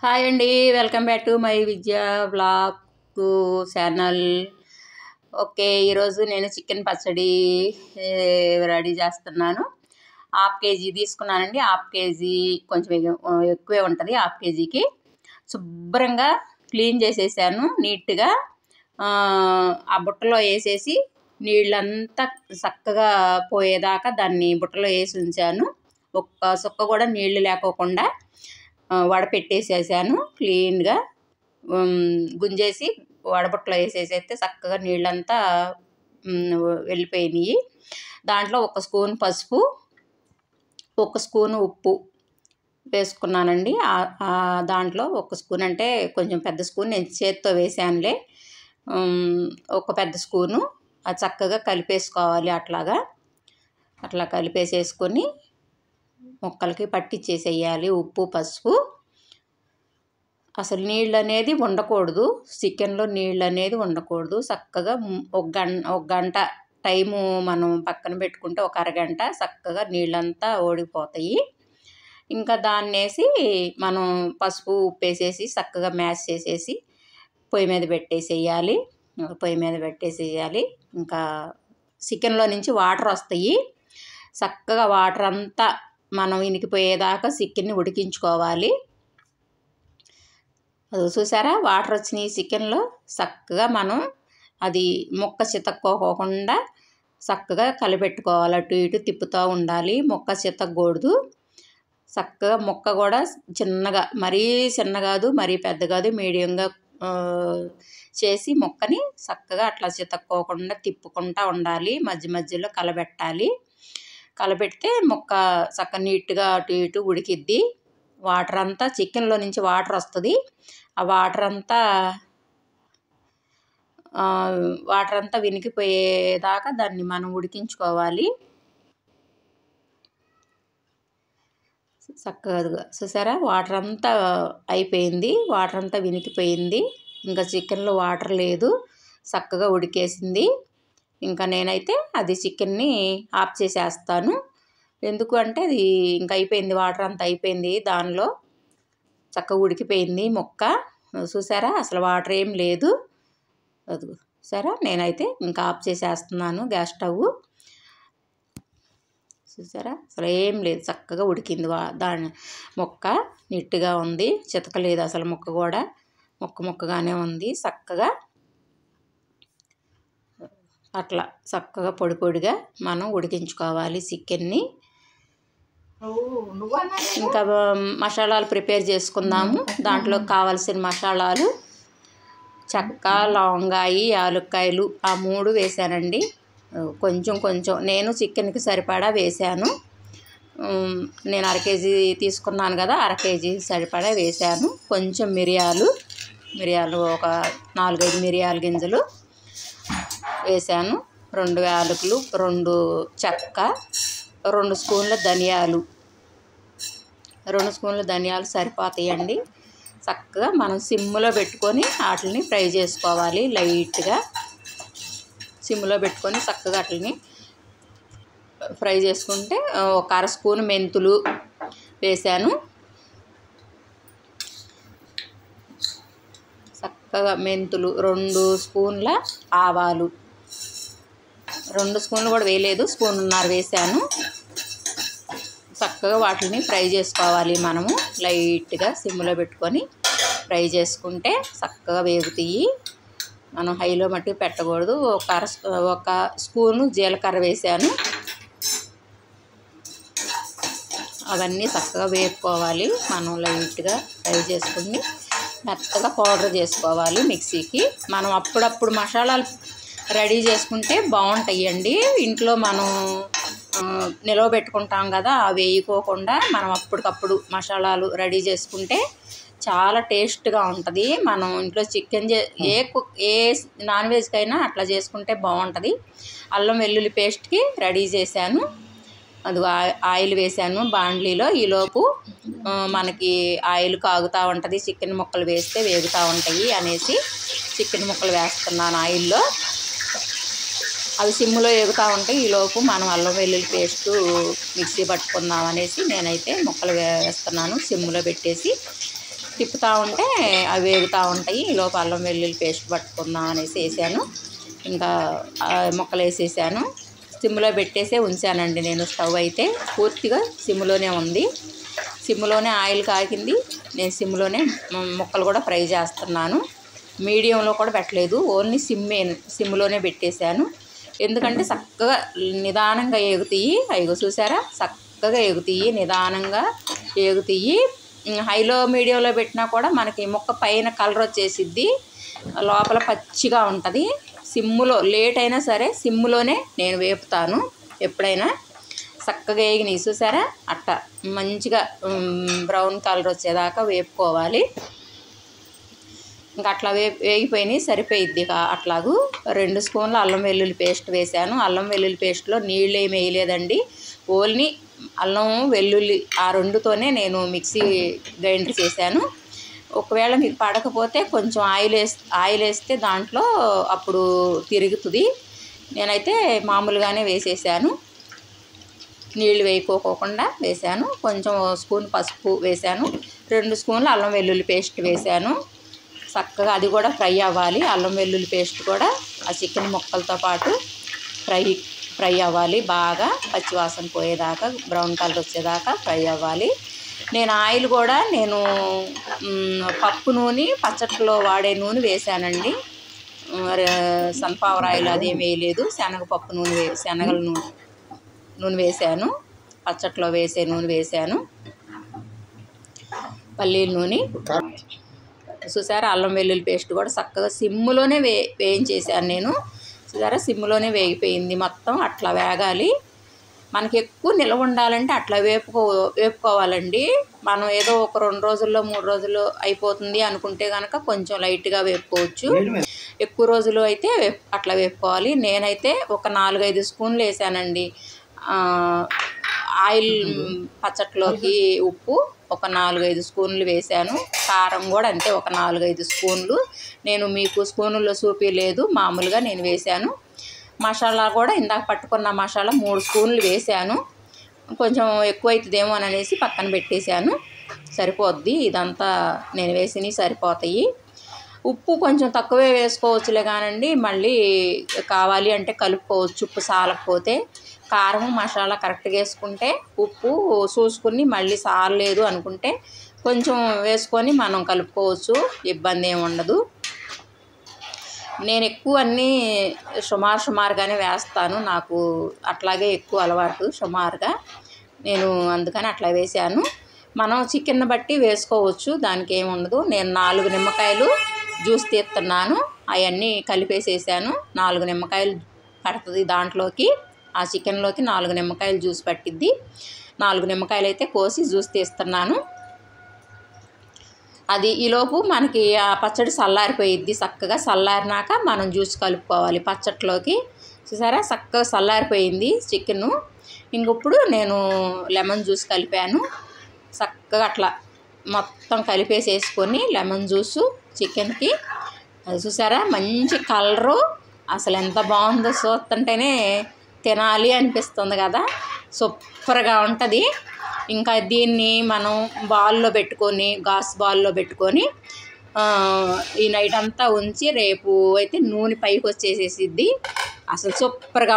Hi అండి, welcome back to my విద్యా blog channel. Okay, ఈరోజు నేను చికెన్ పచ్చడి రెడీ చేస్తున్నాను. హాఫ్ కేజీ తీసుకున్నానండి. హాఫ్ కేజీ కొంచెం ఎక్కువే ఉంటుంది. హాఫ్ కేజీకి శుభ్రంగా క్లీన్ చేసేసాను నీట్గా. ఆ బుట్టలో వేసేసి నీళ్ళంతా చక్కగా పోయేదాకా దాన్ని బుట్టలో వేసి ఉంచాను. ఒక్క సుక్క కూడా నీళ్లు లేకోకుండా వడపెట్టేసేసాను. క్లీన్గా గుంజేసి వడబుట్టలో వేసేసేస్తే చక్కగా నీళ్ళంతా వెళ్ళిపోయినాయి. దాంట్లో ఒక స్పూన్ పసుపు, ఒక స్పూను ఉప్పు వేసుకున్నానండి. దాంట్లో ఒక స్పూన్ అంటే కొంచెం పెద్ద స్పూన్ నేను చేత్తో వేసానులే. ఒక పెద్ద స్పూను అది చక్కగా కలిపేసుకోవాలి. అట్లా కలిపేసేసుకొని ముక్కలకి పట్టించేసేయాలి ఉప్పు పసుపు. అసలు నీళ్ళు అనేది ఉండకూడదు, చికెన్లో నీళ్ళు అనేది ఉండకూడదు. చక్కగా ఒక గంట టైము మనం పక్కన పెట్టుకుంటే ఒక అరగంట చక్కగా నీళ్ళంతా ఓడిపోతాయి. ఇంకా దాన్ని వేసి మనం పసుపు ఉప్పు వేసేసి చక్కగా మ్యాష్ చేసేసి పొయ్యి మీద పెట్టేసేయాలి. ఇంకా చికెన్లో నుంచి వాటర్ వస్తాయి. చక్కగా వాటర్ అంతా మనం ఇనికిపోయేదాకా చికెన్ని ఉడికించుకోవాలి. అది చూసారా, వాటర్ వచ్చినాయి చికెన్లో. చక్కగా మనం అది ముక్క చితక్కోకుండా చక్కగా కలిపెట్టుకోవాలి. అటు ఇటు తిప్పుతూ ఉండాలి, ముక్క చితకూడదు. చక్కగా ముక్క కూడా చిన్నగా, మరీ చిన్న కాదు మరీ పెద్ద కాదు, మీడియంగా చేసి ముక్కని చక్కగా అట్లా చితక్కోకుండా తిప్పుకుంటూ ఉండాలి. మధ్య మధ్యలో కలబెడితే ముక్క చక్కగా నీట్గా అటు ఇటు ఉడికిద్ది. వాటర్ అంతా చికెన్లో నుంచి వాటర్ వస్తుంది. ఆ వాటర్ అంతా వినికిపోయేదాకా దాన్ని మనం ఉడికించుకోవాలి. చక్కగా చూసారా, వాటర్ అంతా అయిపోయింది, వాటర్ అంతా వినికిపోయింది. ఇంకా చికెన్లో వాటర్ లేదు, చక్కగా ఉడికేసింది. ఇంకా నేనైతే అది చికెన్ని ఆఫ్ చేసేస్తాను. ఎందుకు అంటే అది ఇంకా అయిపోయింది, వాటర్ అంతా అయిపోయింది, దానిలో చక్కగా ఉడికిపోయింది ముక్క. చూసారా, అసలు వాటర్ ఏం లేదు. అది చూసారా, నేనైతే ఇంకా ఆఫ్ చేసేస్తున్నాను గ్యాస్ స్టవ్. చూసారా, అసలు ఏం లేదు, చక్కగా ఉడికింది. దాని ముక్క నీట్గా ఉంది, చితకలేదు అసలు. ముక్క కూడా ముక్కగానే ఉంది. చక్కగా అట్లా చక్కగా పొడి పొడిగా మనం ఉడికించుకోవాలి చికెన్ని. ఇంకా మసాలాలు ప్రిపేర్ చేసుకుందాము. దాంట్లో కావాల్సిన మసాలాలు చెక్క, లవంగాయి, యాలక్కాయలు ఆ 3 వేసానండి. కొంచెం నేను చికెన్కి సరిపడా వేసాను. నేను 1/2 కేజీ తీసుకున్నాను కదా, 1/2 కేజీ సరిపడా వేసాను. కొంచెం మిరియాలు ఒక 4-5 మిరియాల గింజలు వేసాను. 2 యాలకులు, 2 చెక్క, 2 స్పూన్ల ధనియాలు. 2 స్పూన్ల ధనియాలు సరిపోతాయండి. చక్కగా మనం సిమ్లో పెట్టుకొని వాటిని ఫ్రై చేసుకోవాలి. లైట్గా సిమ్లో పెట్టుకొని చక్కగా వాటిని ఫ్రై చేసుకుంటే ఒక 1/2 స్పూన్ మెంతులు వేసాను. చక్కగా మెంతులు, 2 స్పూన్ల ఆవాలు, 2 స్పూన్లు కూడా వేయలేదు, 1.5 స్పూన్ వేసాను. చక్కగా వాటిని ఫ్రై చేసుకోవాలి. మనము లైట్గా సిమ్లో పెట్టుకొని ఫ్రై చేసుకుంటే చక్కగా వేగుతాయి. మనం హైలో మట్టుకు పెట్టకూడదు. ఒక స్పూను జీలకర్ర వేసాను. అవన్నీ చక్కగా వేపుకోవాలి. మనం లైట్గా ఫ్రై చేసుకుని మెత్తగా పౌడర్ చేసుకోవాలి మిక్సీకి. మనం అప్పుడప్పుడు మసాలాలు రెడీ చేసుకుంటే బాగుంటాయండి. ఇంట్లో మనం నిలవ పెట్టుకుంటాం కదా, అవి వేయకోకుండా మనం అప్పటికప్పుడు మసాలాలు రెడీ చేసుకుంటే చాలా టేస్ట్గా ఉంటుంది. మనం ఇంట్లో చికెన్ ఏ నాన్ వెజ్కైనా అట్లా చేసుకుంటే బాగుంటుంది. అల్లం వెల్లుల్లి పేస్ట్కి రెడీ చేశాను. అది ఆయిల్ వేసాను బాండ్లీలో. ఈలోపు మనకి ఆయిల్ కాగుతూ ఉంటుంది, చికెన్ ముక్కలు వేస్తే వేగుతూ ఉంటాయి అనేసి చికెన్ ముక్కలు వేస్తున్నాను ఆయిల్లో. అవి సిమ్లో వేగుతూ ఉంటాయి. ఈలోపు మనం అల్లం వెల్లుల్లి పేస్టు మిక్సీ పట్టుకుందాం అనేసి నేనైతే ముక్కలు వేస్తున్నాను సిమ్లో పెట్టేసి. తిప్పుతూ ఉంటే అవి వేగుతూ ఉంటాయి. ఈలోపు అల్లం వెల్లుల్లి పేస్ట్ పట్టుకుందాం అనేసి వేసాను. ఇంకా ముక్కలు వేసేసాను. సిమ్లో పెట్టేసే ఉంచానండి నేను. స్టవ్ అయితే పూర్తిగా సిమ్లోనే ఉంది. సిమ్లోనే ఆయిల్ కాగింది. నేను సిమ్లోనే ముక్కలు కూడా ఫ్రై చేస్తున్నాను. మీడియంలో కూడా పెట్టలేదు, ఓన్లీ సిమ్లోనే పెట్టేశాను. ఎందుకంటే చక్కగా నిదానంగా ఎగుతాయి. అయ్యో చూసారా, చక్కగా ఎగుతాయి, నిదానంగా ఎగుతాయి. హైలో మీడియంలో పెట్టినా కూడా మనకి ముక్క పైన కలర్ వచ్చేసిద్ది, లోపల పచ్చిగా ఉంటుంది. సిమ్లో లేట్ అయినా సరే సిమ్లోనే నేను వేపుతాను ఎప్పుడైనా. చక్కగా వేగినాయి చూసారా, అట్ట మంచిగా బ్రౌన్ కలర్ వచ్చేదాకా వేపుకోవాలి. ఇంకా అట్లా వేగిపోయినాయి, సరిపోయిద్ది. అట్లాగూ 2 స్పూన్లు అల్లం వెల్లుల్లి పేస్ట్ వేసాను. అల్లం వెల్లుల్లి పేస్ట్లో నీళ్ళు ఏమి వేయలేదండి, ఓన్లీ అల్లం వెల్లుల్లి ఆ రెండుతోనే నేను మిక్సీ గ్రైండర్ చేశాను. ఒకవేళ మీకు పడకపోతే కొంచెం ఆయిల్ వేస్తే దాంట్లో అప్పుడు తిరుగుతుంది. నేనైతే మామూలుగానే వేసేసాను, నీళ్ళు వేయకోకుండా వేసాను. కొంచెం స్పూన్ పసుపు వేసాను, 2 స్పూన్లు అల్లం వెల్లుల్లి పేస్ట్ వేసాను. చక్కగా అది కూడా ఫ్రై అవ్వాలి. అల్లం వెల్లుల్లి పేస్ట్ కూడా ఆ చికెన్ ముక్కలతో పాటు ఫ్రై అవ్వాలి. బాగా పచ్చివాసన పోయేదాకా, బ్రౌన్ కలర్ వచ్చేదాకా ఫ్రై అవ్వాలి. నేను ఆయిల్ కూడా పప్పు నూనె, పచ్చట్లో వాడే నూనె వేసానండి. సన్ఫ్లవర్ ఆయిల్ అదేం వేయలేదు. శనగపప్పు నూనె, శనగల నూనె వేసాను. పచ్చట్లో వేసే నూనె వేసాను, పల్లీల నూనె. చూసారా, అల్లం వెల్లుల్లి పేస్ట్ కూడా చక్కగా సిమ్లోనే వేయించేసాను నేను. చూసారా, సిమ్లోనే వేగిపోయింది మొత్తం. అట్లా వేగాలి. మనకి ఎక్కువ నిల్వ ఉండాలంటే అట్లా వేపుకోవాలండి. మనం ఏదో ఒక 2 రోజుల్లో 3 రోజుల్లో అయిపోతుంది అనుకుంటే కనుక కొంచెం లైట్గా వేపుకోవచ్చు. ఎక్కువ రోజులు అయితే అట్లా వేపుకోవాలి. నేనైతే ఒక 4-5 స్పూన్లు వేసానండి ఆయిల్. పచ్చట్లోకి ఉప్పు ఒక 4-5 స్పూన్లు వేసాను. కారం కూడా అంతే, ఒక 4-5 స్పూన్లు. నేను మీకు స్పూన్లో చూపించలేదు, మామూలుగా నేను వేసాను. మసాలా కూడా ఇందాక పట్టుకున్న మసాలా 3 స్పూన్లు వేసాను. కొంచెం ఎక్కువ అవుతుందేమో అనేసి పక్కన పెట్టేశాను. సరిపోద్ది, ఇదంతా నేను వేసినవి సరిపోతాయి. ఉప్పు కొంచెం తక్కువే వేసుకోవచ్చులే కానండి, మళ్ళీ కావాలి అంటే కలుపుకోవచ్చు ఉప్పు సాలకపోతే. కారం మసాలా కరెక్ట్గా వేసుకుంటే, ఉప్పు చూసుకుని మళ్ళీ సారలేదు అనుకుంటే కొంచెం వేసుకొని మనం కలుపుకోవచ్చు, ఇబ్బంది ఏమి ఉండదు. నేను ఎక్కువ అన్నీ సుమారుగానే వేస్తాను, నాకు అట్లాగే ఎక్కువ అలవాటు సుమారుగా. నేను అందుకని అట్లా వేసాను. మనం చికెన్ బట్టి వేసుకోవచ్చు, దానికి ఏమి ఉండదు. నేను 4 నిమ్మకాయలు జ్యూస్ తీస్తున్నాను, అవన్నీ కలిపేసేసాను. 4 నిమ్మకాయలు పడుతుంది దాంట్లోకి, ఆ చికెన్లోకి 4 నిమ్మకాయలు జ్యూస్ పట్టిద్ది. 4 నిమ్మకాయలు అయితే కోసి జ్యూస్ తీస్తున్నాను. అది ఈలోపు మనకి ఆ పచ్చడి చల్లారిపోయిద్ది. చక్కగా చల్లారినాక మనం జ్యూస్ కలుపుకోవాలి పచ్చట్లోకి. చూసారా, చక్కగా చల్లారిపోయింది చికెను. ఇంకప్పుడు నేను లెమన్ జ్యూస్ కలిపాను. చక్కగా అట్లా మొత్తం కలిపేసేసుకొని లెమన్ జ్యూసు చికెన్కి. అది చూసారా, మంచి కలరు, అసలు ఎంత బాగుందో, చూస్తుంటేనే తినాలి అనిపిస్తుంది కదా, సూపర్గా ఉంటుంది. ఇంకా దీన్ని మనం బాల్లో పెట్టుకొని, గాస్ బాల్లో పెట్టుకొని ఈ నైట్ అంతా ఉంచి రేపు అయితే నూనె పైకి వచ్చేసేసిద్ది. అసలు సూపర్గా